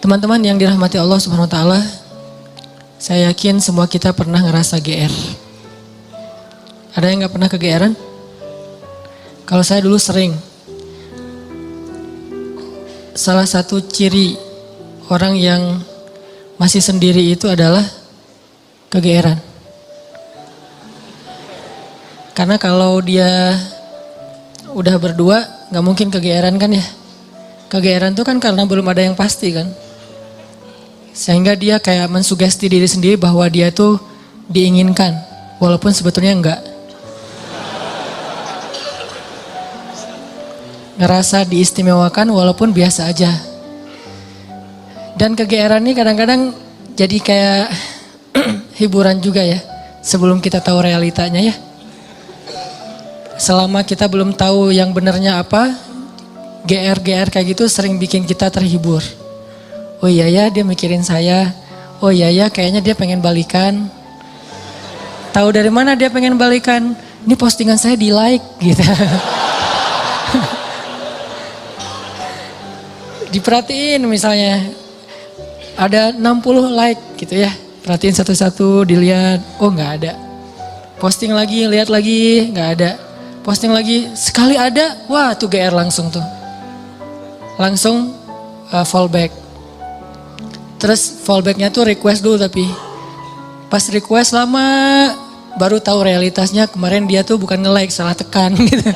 Teman-teman yang dirahmati Allah Subhanahu wa taala, saya yakin semua kita pernah ngerasa GR. Ada yang gak pernah kegeeran? Kalau saya dulu sering. Salah satu ciri orang yang masih sendiri itu adalah kegeeran. Karena kalau dia udah berdua gak mungkin kegeeran kan ya. Kegeeran itu kan karena belum ada yang pasti kan. Sehingga dia kayak mensugesti diri sendiri bahwa dia tuh diinginkan. Walaupun sebetulnya enggak. Ngerasa diistimewakan walaupun biasa aja. Dan kegeeran ini kadang-kadang jadi kayak hiburan juga ya. Sebelum kita tahu realitanya ya. Selama kita belum tahu yang benarnya apa, GR-GR kayak gitu sering bikin kita terhibur. Oh iya ya dia mikirin saya, oh iya ya kayaknya dia pengen balikan. Tahu dari mana dia pengen balikan? Ini postingan saya di like gitu. Diperhatiin misalnya, ada 60 like gitu ya. Perhatiin satu-satu, dilihat, oh gak ada. Posting lagi, lihat lagi, gak ada. Posting lagi, sekali ada, wah tuh GR langsung tuh. Langsung fallback. Terus fallbacknya tuh request dulu tapi. Pas request lama, baru tahu realitasnya kemarin dia tuh bukan nge-like, salah tekan gitu.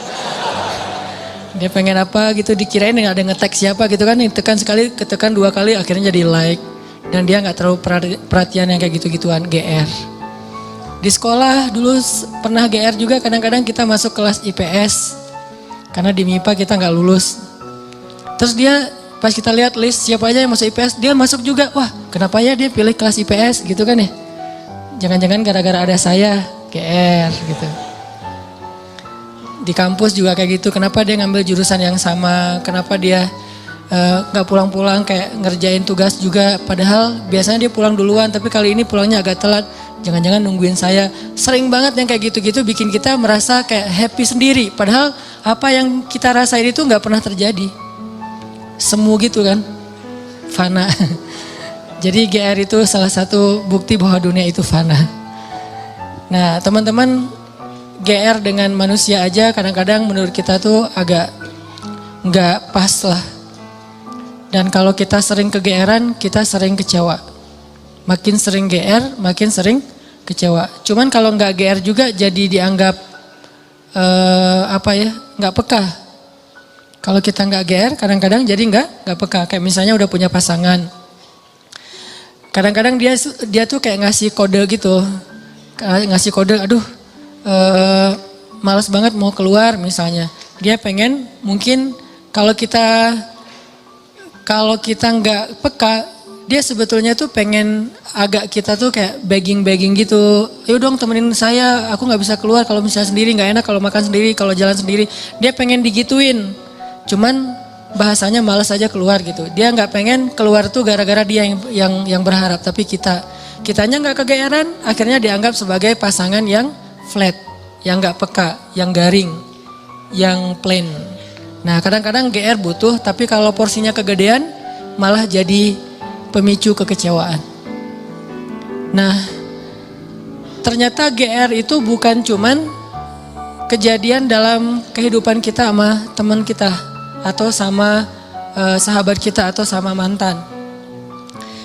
Dia pengen apa gitu, dikirain gak ada nge-tag siapa gitu kan. Tekan sekali, ketekan 2 kali akhirnya jadi like. Dan dia gak terlalu perhatian yang kayak gitu-gituan, GR. Di sekolah dulu pernah GR juga, kadang-kadang kita masuk kelas IPS. Karena di MIPA kita gak lulus. Terus dia pas kita lihat list siapa aja yang masuk IPS, dia masuk juga. Wah kenapa ya dia pilih kelas IPS gitu kan ya. Jangan-jangan gara-gara ada saya, GR gitu. Di kampus juga kayak gitu, kenapa dia ngambil jurusan yang sama, kenapa dia gak pulang-pulang kayak ngerjain tugas juga. Padahal biasanya dia pulang duluan, tapi kali ini pulangnya agak telat. Jangan-jangan nungguin saya. Sering banget yang kayak gitu-gitu bikin kita merasa kayak happy sendiri. Padahal apa yang kita rasain itu gak pernah terjadi. Semu gitu kan, fana. Jadi GR itu salah satu bukti bahwa dunia itu fana. Nah teman-teman, GR dengan manusia aja kadang-kadang menurut kita tuh agak nggak pas lah. Dan kalau kita sering kegeeran, kita sering kecewa. Makin sering GR, makin sering kecewa. Cuman kalau nggak GR juga jadi dianggap nggak peka. Kalau kita nggak GR, kadang-kadang jadi nggak peka. Kayak misalnya udah punya pasangan. Kadang-kadang dia tuh kayak ngasih kode gitu. Ngasih kode, aduh malas banget mau keluar misalnya. Dia pengen mungkin kalau kita nggak peka, dia sebetulnya tuh pengen agak kita tuh kayak begging gitu. Ayo dong temenin saya, aku nggak bisa keluar kalau misalnya sendiri, nggak enak kalau makan sendiri, kalau jalan sendiri. Dia pengen digituin. Cuman bahasanya malas aja keluar gitu. Dia nggak pengen keluar tuh gara-gara dia yang berharap. Tapi kitanya nggak kegeeran, akhirnya dianggap sebagai pasangan yang flat, yang nggak peka, yang garing, yang plain. Nah kadang-kadang GR butuh, tapi kalau porsinya kegedean malah jadi pemicu kekecewaan. Nah ternyata GR itu bukan cuman kejadian dalam kehidupan kita sama teman kita. Atau sama sahabat kita atau sama mantan.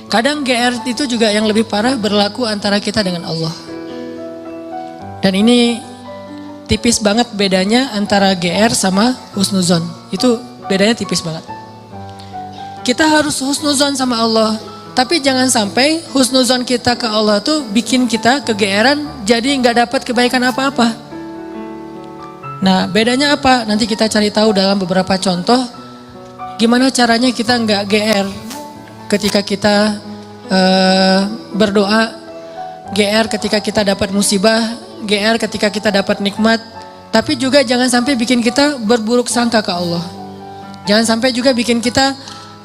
Kadang GR itu juga yang lebih parah berlaku antara kita dengan Allah. Dan ini tipis banget bedanya antara GR sama husnuzon. Itu bedanya tipis banget. Kita harus husnuzon sama Allah. Tapi jangan sampai husnuzon kita ke Allah tuh bikin kita kegeeran jadi gak dapat kebaikan apa-apa. Nah bedanya apa? Nanti kita cari tahu dalam beberapa contoh. Gimana caranya kita nggak GR ketika kita berdoa. GR ketika kita dapat musibah. GR ketika kita dapat nikmat. Tapi juga jangan sampai bikin kita berburuk sangka ke Allah. Jangan sampai juga bikin kita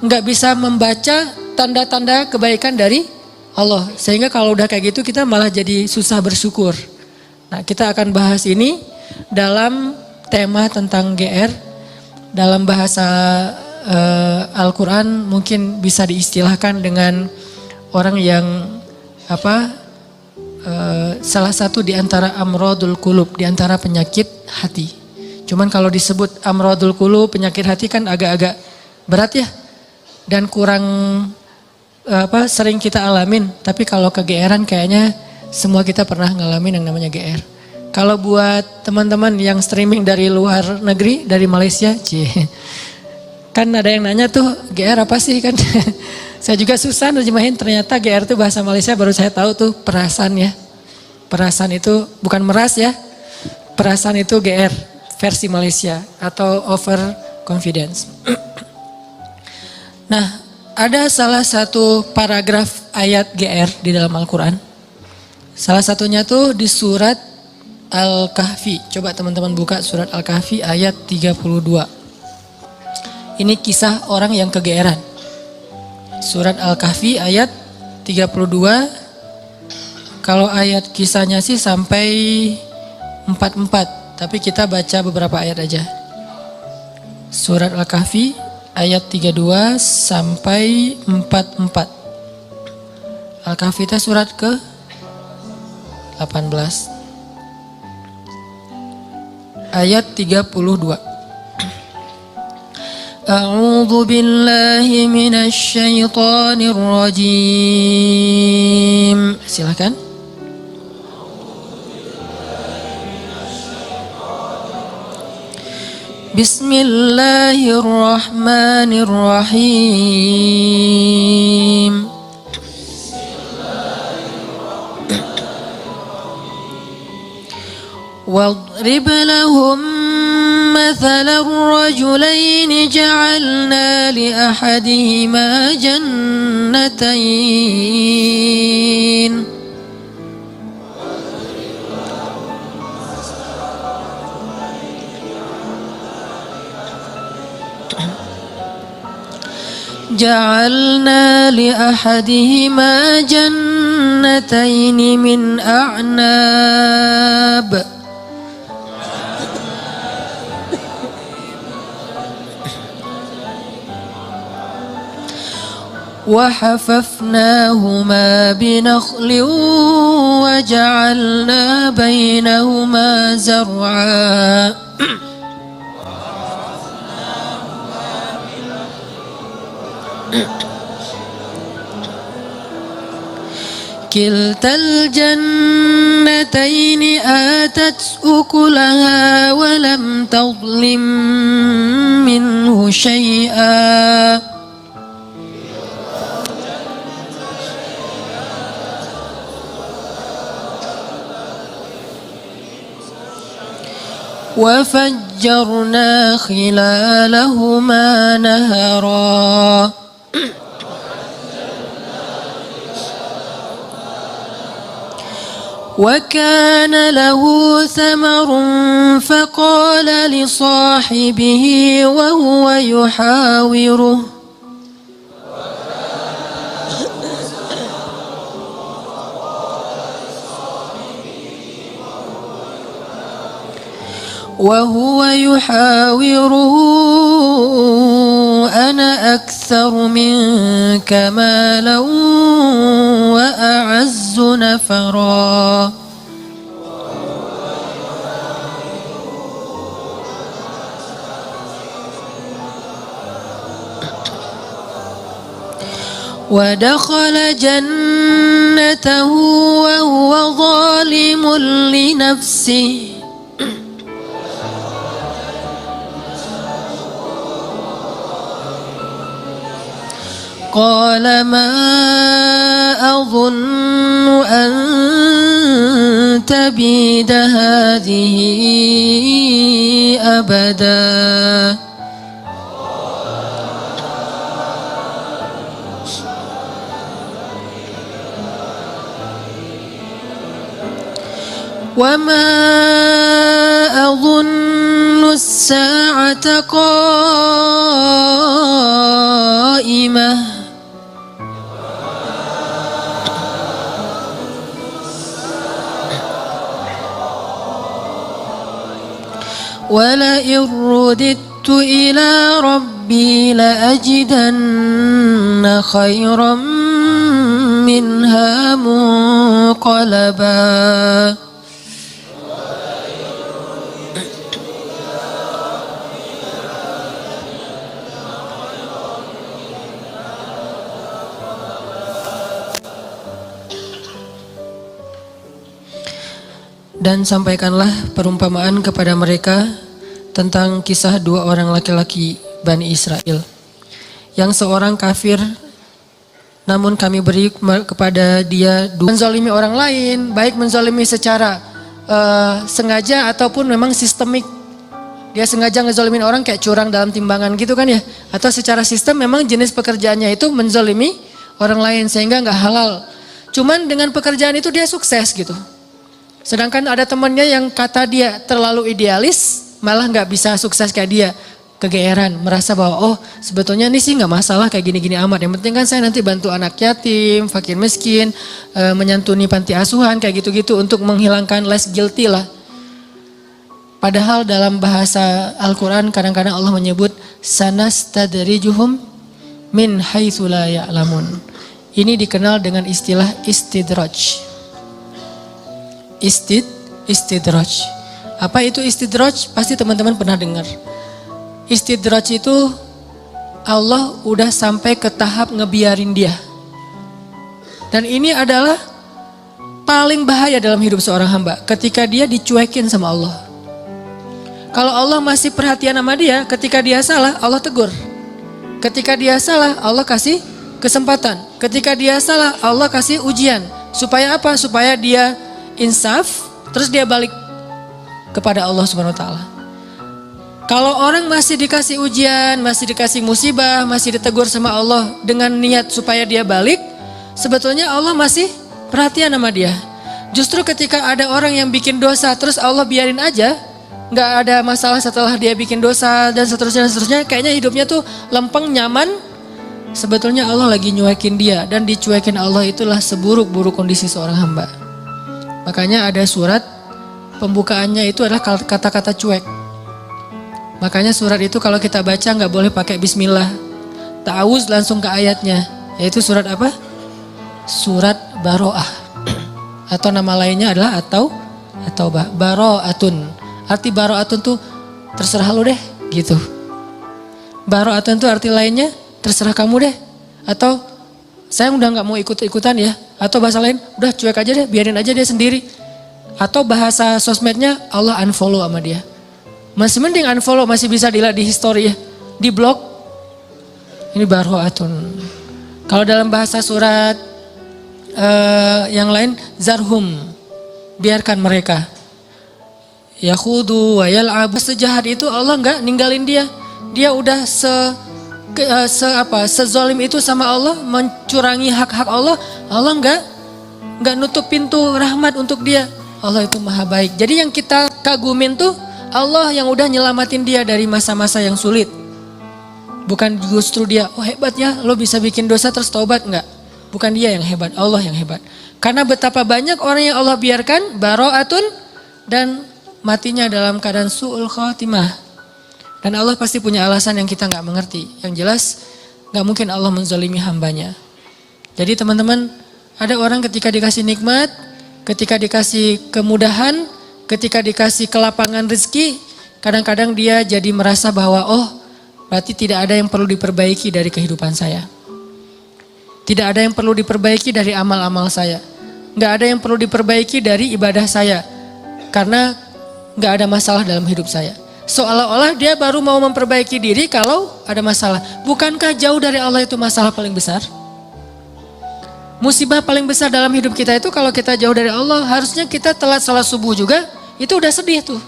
nggak bisa membaca tanda-tanda kebaikan dari Allah. Sehingga kalau udah kayak gitu kita malah jadi susah bersyukur. Nah kita akan bahas ini dalam tema tentang GR dalam bahasa Al-Quran mungkin bisa diistilahkan dengan orang yang salah satu di antara amrodul qulub, di antara penyakit hati. Cuman kalau disebut amrodul qulub, penyakit hati kan agak-agak berat ya, dan kurang sering kita alamin. Tapi kalau kegeeran kayaknya semua kita pernah ngalamin yang namanya GR. Kalau buat teman-teman yang streaming dari luar negeri, dari Malaysia, kan ada yang nanya tuh GR apa sih kan? Saya juga susah nerjemahin, ternyata GR itu bahasa Malaysia, baru saya tahu tuh perasaan ya. Perasaan itu bukan meras ya, perasaan itu GR versi Malaysia atau over confidence. Nah, ada salah satu paragraf ayat GR di dalam Al-Quran. Salah satunya tuh di surat Al-Kahfi. Coba teman-teman buka surat Al-Kahfi ayat 32. Ini kisah orang yang kegeeran. Surat Al-Kahfi ayat 32. Kalau ayat kisahnya sih sampai 44. Tapi kita baca beberapa ayat aja. Surat Al-Kahfi ayat 32 sampai 44. Al-Kahfi itu surat ke 18. Ayat 32. A'udzu billahi minasy syaithanir rajim. Silakan. Bismillahirrahmanirrahim. واضرب لهم مثل الرجلين جعلنا لأحدهما جنتين من أعناب وحففناهما بنخل وجعلنا بينهما زرعا كلتا الجنتين آتت أكلها ولم تظلم منه شيئا وفجرنا خلالهما نهرا وكان له ثمر فقال لصاحبه وهو يحاوره أنا أكثر منك مالا وأعز نفرا ودخل جنته وهو ظالم لنفسه قال ما أظن أن تبيد هذه أبدا وما أظن الساعة قائمة ولئن رددت إلى ربي rabbi la ajidanna khairan minha munqalaba. Dan sampaikanlah perumpamaan kepada mereka tentang kisah dua orang laki-laki Bani Israel. Yang seorang kafir, namun kami beri kepada dia menzalimi orang lain, baik menzalimi secara sengaja ataupun memang sistemik. Dia sengaja ngezalimin orang kayak curang dalam timbangan gitu kan ya. Atau secara sistem memang jenis pekerjaannya itu menzalimi orang lain sehingga nggak halal. Cuman dengan pekerjaan itu dia sukses gitu. Sedangkan ada temannya yang kata dia terlalu idealis, malah nggak bisa sukses kayak dia. Kegeeran, merasa bahwa oh sebetulnya ini sih nggak masalah kayak gini-gini amat. Yang penting kan saya nanti bantu anak yatim, fakir miskin, menyantuni panti asuhan kayak gitu-gitu untuk menghilangkan less guilty lah. Padahal dalam bahasa Al-Quran kadang-kadang Allah menyebut sanastadrijuhum min haitsu la ya'lamun. Ini dikenal dengan istilah istidraj. Istidraj. Apa itu istidraj? Pasti teman-teman pernah dengar. Istidraj itu Allah udah sampai ke tahap ngebiarin dia. Dan ini adalah paling bahaya dalam hidup seorang hamba. Ketika dia dicuekin sama Allah. Kalau Allah masih perhatian sama dia, ketika dia salah Allah tegur. Ketika dia salah Allah kasih kesempatan. Ketika dia salah Allah kasih ujian. Supaya apa? Supaya dia insaf, terus dia balik kepada Allah Subhanahu wa taala. Kalau orang masih dikasih ujian, masih dikasih musibah, masih ditegur sama Allah dengan niat supaya dia balik, sebetulnya Allah masih perhatian sama dia. Justru ketika ada orang yang bikin dosa terus Allah biarin aja, nggak ada masalah setelah dia bikin dosa dan seterusnya, kayaknya hidupnya tuh lempeng, nyaman. Sebetulnya Allah lagi nyuekin dia, dan dicuekin Allah itulah seburuk-buruk kondisi seorang hamba. Makanya ada surat pembukaannya itu adalah kata-kata cuek. Makanya surat itu kalau kita baca nggak boleh pakai bismillah. Ta'awuz langsung ke ayatnya. Yaitu surat apa? Surat Baro'ah. Atau nama lainnya adalah At-Taubah. Baro'atun. Arti Baro'atun tuh terserah lu deh gitu. Baro'atun tuh arti lainnya terserah kamu deh. Atau saya udah nggak mau ikut-ikutan ya. Atau bahasa lain, udah cuek aja deh, biarin aja dia sendiri. Atau bahasa sosmednya, Allah unfollow sama dia. Masih mending unfollow, masih bisa dilihat di history ya. Di blog, ini baro'atun. Kalau dalam bahasa surat yang lain, zarhum, biarkan mereka. Yakhudu wa yal'abu. Sejahat itu Allah nggak ninggalin dia. Dia udah sezolim itu sama Allah, mencurangi hak-hak Allah. Allah nggak nutup pintu rahmat untuk dia. Allah itu maha baik. Jadi yang kita kagumin tuh Allah yang udah nyelamatin dia dari masa-masa yang sulit. Bukan justru dia, oh hebat ya lo bisa bikin dosa terus taubat. Enggak, bukan dia yang hebat, Allah yang hebat. Karena betapa banyak orang yang Allah biarkan baro'atun dan matinya dalam keadaan su'ul khatimah. Dan Allah pasti punya alasan yang kita nggak mengerti. Yang jelas nggak mungkin Allah menzalimi hambanya. Jadi teman-teman, ada orang ketika dikasih nikmat, ketika dikasih kemudahan, ketika dikasih kelapangan rezeki, kadang-kadang dia jadi merasa bahwa oh berarti tidak ada yang perlu diperbaiki dari kehidupan saya. Tidak ada yang perlu diperbaiki dari amal-amal saya. Nggak ada yang perlu diperbaiki dari ibadah saya. Karena nggak ada masalah dalam hidup saya. Seolah-olah dia baru mau memperbaiki diri kalau ada masalah. Bukankah jauh dari Allah itu masalah paling besar? Musibah paling besar dalam hidup kita itu kalau kita jauh dari Allah, harusnya kita telat salat subuh juga, itu udah sedih tuh.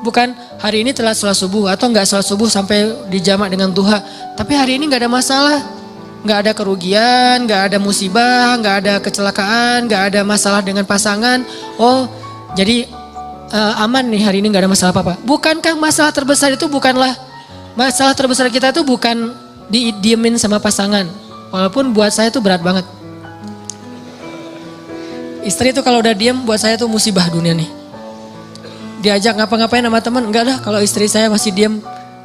Bukan hari ini telat salat subuh atau enggak salat subuh sampai dijamak dengan duha. Tapi hari ini enggak ada masalah. Enggak ada kerugian, enggak ada musibah, enggak ada kecelakaan, enggak ada masalah dengan pasangan. Oh, jadi aman nih hari ini enggak ada masalah apa-apa. Bukankah masalah terbesar itu masalah terbesar kita itu bukan didiemin sama pasangan. Walaupun buat saya itu berat banget. Istri itu kalau udah diem buat saya tuh musibah dunia nih. Diajak ngapa-ngapain sama teman, enggak dah kalau istri saya masih diem.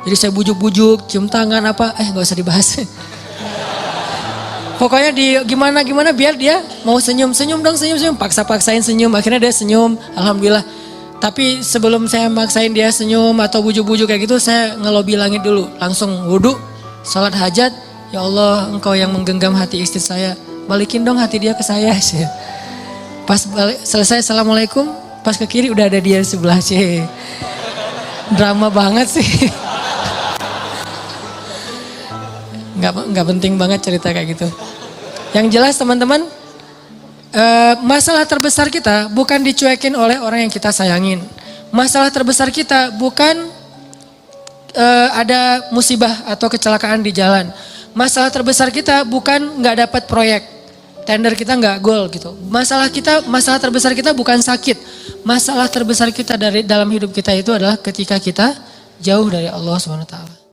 Jadi saya bujuk-bujuk, cium tangan apa, nggak usah dibahas. Pokoknya gimana biar dia mau senyum dong, senyum, paksain senyum, akhirnya dia senyum, alhamdulillah. Tapi sebelum saya maksain dia senyum atau bujuk-bujuk kayak gitu, saya ngelobi langit dulu, langsung wudhu, sholat hajat, ya Allah engkau yang menggenggam hati istri saya, balikin dong hati dia ke saya. Pas selesai assalamualaikum, pas ke kiri udah ada dia di sebelah. Drama banget sih. Nggak penting banget cerita kayak gitu. Yang jelas teman-teman, masalah terbesar kita bukan dicuekin oleh orang yang kita sayangin. Masalah terbesar kita bukan ada musibah atau kecelakaan di jalan. Masalah terbesar kita bukan nggak dapat proyek, tender kita nggak gol gitu. Masalah terbesar kita bukan sakit. Masalah terbesar kita dalam hidup kita itu adalah ketika kita jauh dari Allah Subhanahu wa taala.